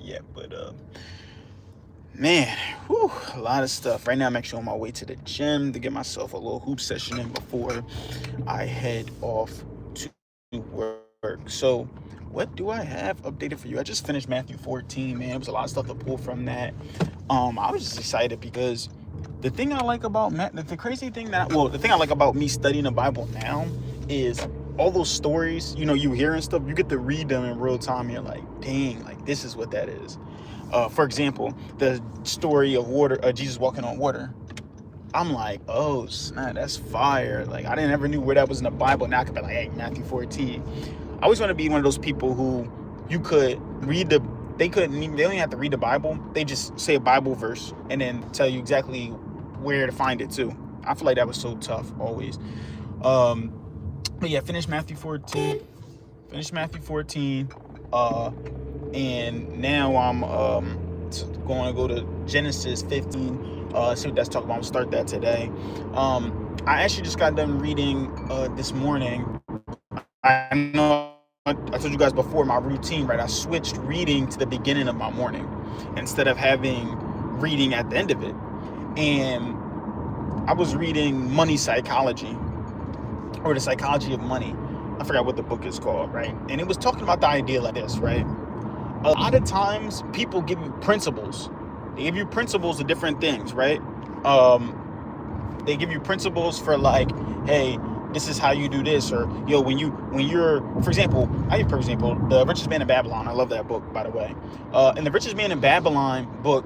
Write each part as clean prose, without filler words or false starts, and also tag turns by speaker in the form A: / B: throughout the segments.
A: yet, but man, whew, a lot of stuff. Right now, I'm actually on my way to the gym to get myself a little hoop session in before I head off to work. So, what do I have updated for you? I just finished Matthew 14, man. It was a lot of stuff to pull from that. I was just excited because the thing I like about the crazy thing the thing I like about me studying the Bible now is all those stories, you hear and stuff, you get to read them in real time. You're like, dang, like this is what that is. For example, the story of water, Jesus walking on water. I'm like, oh snap, that's fire. Like I didn't ever knew where that was in the Bible. Now I could be like, hey, Matthew 14. I always want to be one of those people who you could they don't even have to read the Bible. They just say a Bible verse and then tell you exactly where to find it too. I feel like that was so tough always. But yeah, finish Matthew 14. And now I'm going to go to Genesis 15. See what that's talking about. I'm gonna start that today. I actually just got done reading this morning. I know I told you guys before my routine, right? I switched reading to the beginning of my morning instead of having reading at the end of it. And I was reading Money Psychology, or The Psychology of Money. I forgot what the book is called, right? And it was talking about the idea like this, right? A lot of times people give you principles. They give you principles of different things, right? They give you principles for like, hey, this is how you do this, or when you're, for example, The Richest Man in Babylon. I love that book, by the way. In The Richest Man in Babylon book,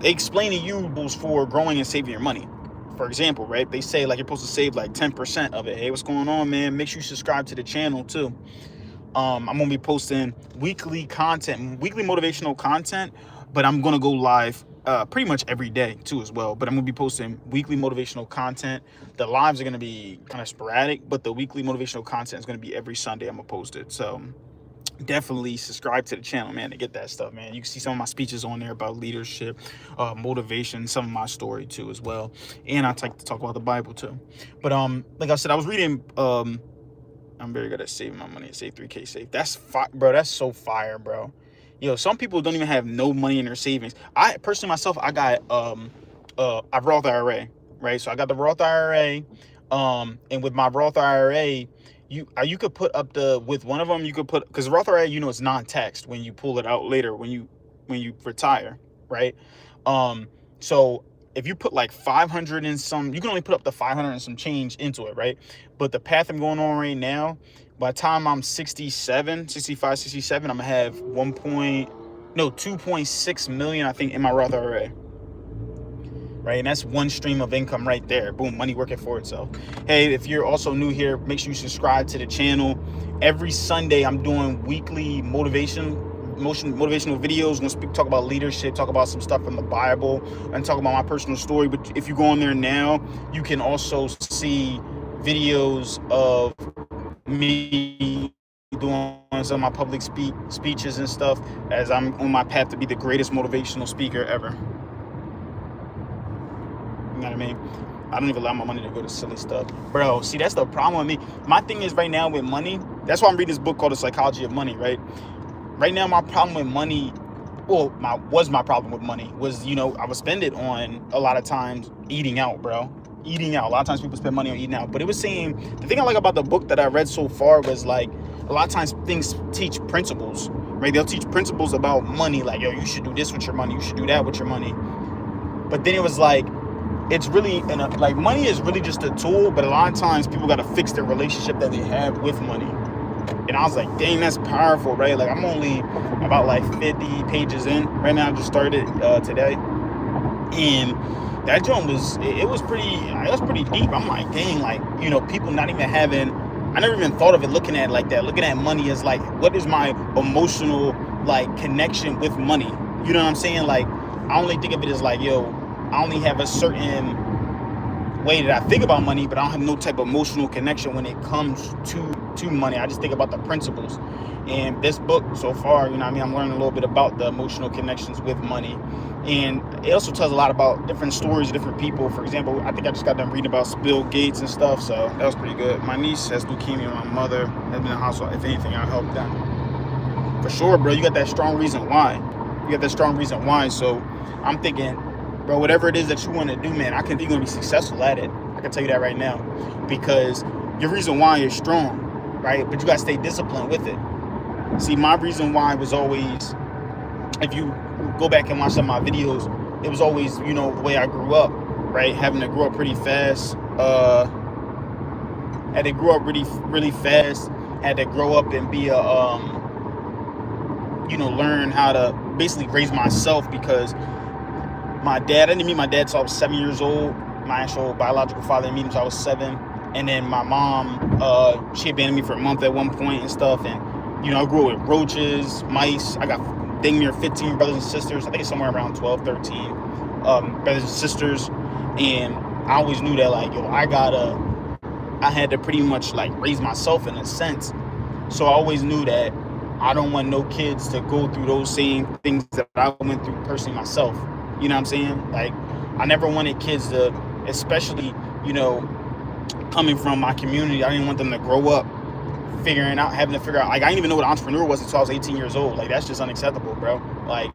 A: they explain to you rules for growing and saving your money. For example, right? They say like you're supposed to save like 10% of it. Hey, what's going on, man? Make sure you subscribe to the channel too. I'm gonna be posting weekly motivational content, but I'm gonna go live pretty much every day too as well. But I'm gonna be posting weekly motivational content. The lives are gonna be kind of sporadic, but the weekly motivational content is gonna be every Sunday. I'm gonna post it. So definitely subscribe to the channel, man, to get that stuff, man. You can see some of my speeches on there about leadership, motivation, some of my story too as well. And I like to talk about the Bible too. But like I said, I was reading I'm very good at saving my money. Save 3K safe. That's bro. That's so fire, bro. Some people don't even have no money in their savings. I personally myself, I got a Roth IRA, right? So I got the Roth IRA, and with my Roth IRA, you could put up with one of them, you could put, because Roth IRA, it's non-taxed when you pull it out later when you retire, right? So if you put like 500 and some, you can only put up to 500 and some change into it, right? But the path I'm going on right now, by the time I'm 65, 67, I'm gonna have 2.6 million, I think, in my Roth IRA, right? And that's one stream of income right there. Boom, money working for itself. Hey, if you're also new here, make sure you subscribe to the channel. Every Sunday, I'm doing weekly motivational videos. I'm gonna talk about leadership, talk about some stuff from the Bible, and talk about my personal story. But if you go on there now, you can also see videos of me doing some of my public speeches and stuff as I'm on my path to be the greatest motivational speaker ever. You know what I mean? I don't even allow my money to go to silly stuff. Bro, see, that's the problem with me. My thing is right now with money, that's why I'm reading this book called The Psychology of Money, right? Right now, my problem with money, my problem with money was, I would spend it on a lot of times eating out, bro. Eating out. A lot of times people spend money on eating out. But it was saying, the thing I like about the book that I read so far was like, a lot of times things teach principles, right? They'll teach principles about money, like, yo, you should do this with your money, you should do that with your money. But then it was like, it's really, like, money is really just a tool, but a lot of times people got to fix their relationship that they have with money. And I was like, dang, that's powerful, right? Like, I'm only about like 50 pages in right now. I just started today. And that joint was pretty deep. I'm like, dang, like, people not even having, I never even thought of it looking at it like that. Looking at money as like, what is my emotional, like, connection with money? You know what I'm saying? Like, I only think of it as like, yo, I only have a certain way that I think about money, but I don't have no type of emotional connection when it comes to money. I just think about the principles. And this book so far, I'm learning a little bit about the emotional connections with money. And it also tells a lot about different stories, different people. For example, I think I just got done reading about Bill Gates and stuff, so that was pretty good. My niece has leukemia. My mother has been in the hospital. If anything, I'll help them. For sure, bro, you got that strong reason why. You got that strong reason why. So I'm thinking, bro, whatever it is that you want to do, man, I can think you're gonna be successful at it. I can tell you that right now, because your reason why is strong, right? But you gotta stay disciplined with it. See, my reason why was always, if you go back and watch some of my videos, it was always, the way I grew up, right? Having to grow up pretty fast. Had to grow up really fast. Had to grow up and be learn how to basically raise myself, because I didn't meet my dad till I was 7 years old. My actual biological father didn't meet him till I was 7. And then my mom, she abandoned me for a month at one point and stuff. And, I grew up with roaches, mice. I got dang near 15 brothers and sisters. I think it's somewhere around 12, 13 brothers and sisters. And I always knew that, like, I had to pretty much, like, raise myself in a sense. So I always knew that I don't want no kids to go through those same things that I went through personally myself. You know what I'm saying? Like, I never wanted kids to, especially, coming from my community, I didn't want them to grow up having to figure out, like, I didn't even know what an entrepreneur was until I was 18 years old. Like, that's just unacceptable, bro. Like,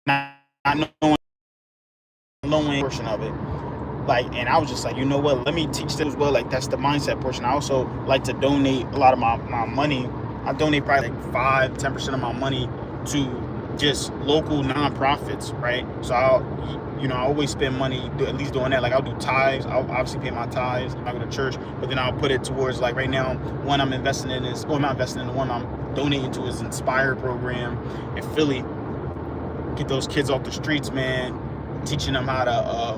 A: not knowing portion of it. Like, and I was just like, you know what, let me teach them as well. Like, that's the mindset portion. I also like to donate a lot of my money. I donate probably like 5-10% of my money to just local nonprofits, right? So I always spend money at least doing that. Like, I'll do tithes. I'll obviously pay my tithes. I go to church, but then I'll put it towards, like, right now, one I'm investing in is, or not investing in, the one I'm donating to is Inspire program in Philly. Get those kids off the streets, man. Teaching them how to,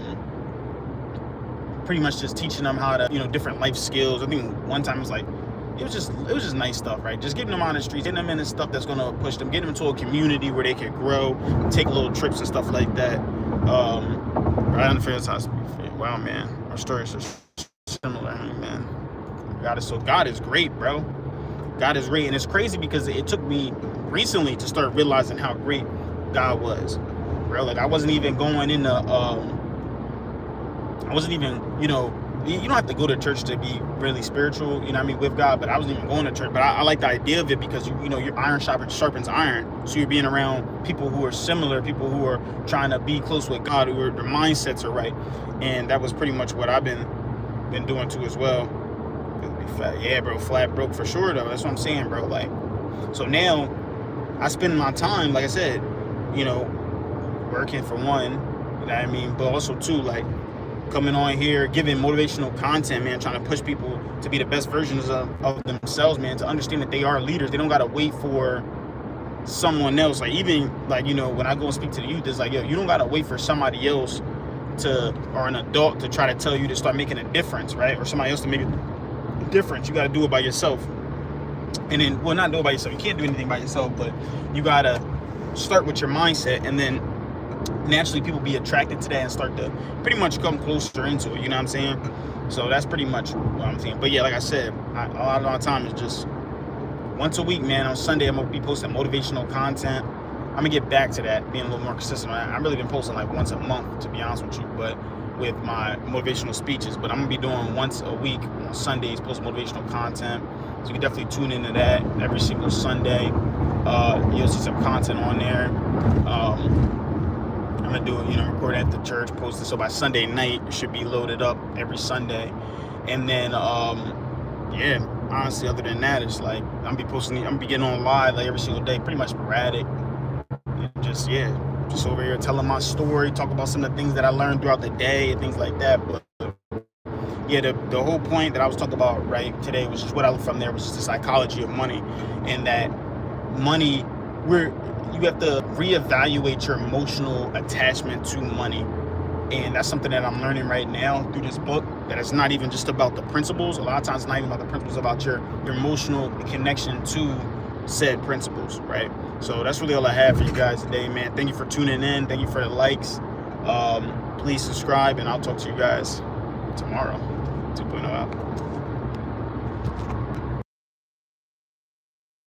A: pretty much just teaching them how to, different life skills. I think one time it was just nice stuff, right? Just getting them on the streets, getting them into stuff that's gonna push them, getting them to a community where they can grow, take little trips and stuff like that. Right on the Fair's Hospital. Wow, man, our stories are similar, man. God is great, bro. God is great, and it's crazy because it took me recently to start realizing how great God was, bro. Like, I wasn't even going into, you don't have to go to church to be really spiritual, with God, but I wasn't even going to church. But I like the idea of it because, your iron sharpens iron. So you're being around people who are similar, people who are trying to be close with God, who are, their mindsets are right. And that was pretty much what I've been doing too as well. Yeah, bro, flat broke for sure, though. That's what I'm saying, bro. Like, so now I spend my time, like I said, working for one, but also two, like, coming on here, giving motivational content, man, trying to push people to be the best versions of themselves, man, to understand that they are leaders. They don't got to wait for someone else. Like, even, like, when I go and speak to the youth, it's like, yo, you don't got to wait for somebody else or an adult to try to tell you to start making a difference, right? Or somebody else to make a difference. You got to do it by yourself. And then, well, not do it by yourself. You can't do anything by yourself, but you got to start with your mindset, and then naturally people be attracted to that and start to pretty much come closer into it, you know what I'm saying? So that's pretty much what I'm saying. But yeah, like I said, a lot of our time is just once a week, man. On Sunday, I'm gonna be posting motivational content. I'm gonna get back to that, being a little more consistent. I've really been posting like once a month, to be honest with you, but with my motivational speeches. But I'm gonna be doing once a week on Sundays, post motivational content. So you can definitely tune into that every single Sunday. You'll see some content on there. I'm gonna do it, record at the church, post it, so by Sunday night it should be loaded up every Sunday. And then yeah, honestly, other than that, it's like I'm gonna be getting on live like every single day, pretty much sporadic. And just over here telling my story, talk about some of the things that I learned throughout the day and things like that. But yeah, the whole point that I was talking about right today was just what I learned from there was just the psychology of money, and that money, you have to reevaluate your emotional attachment to money. And that's something that I'm learning right now through this book, that it's not even just about the principles. A lot of times it's not even about the principles, about your emotional connection to said principles, right? So that's really all I have for you guys today, man. Thank you for tuning in. Thank you for the likes. Please subscribe, and I'll talk to you guys tomorrow. 2.0 out.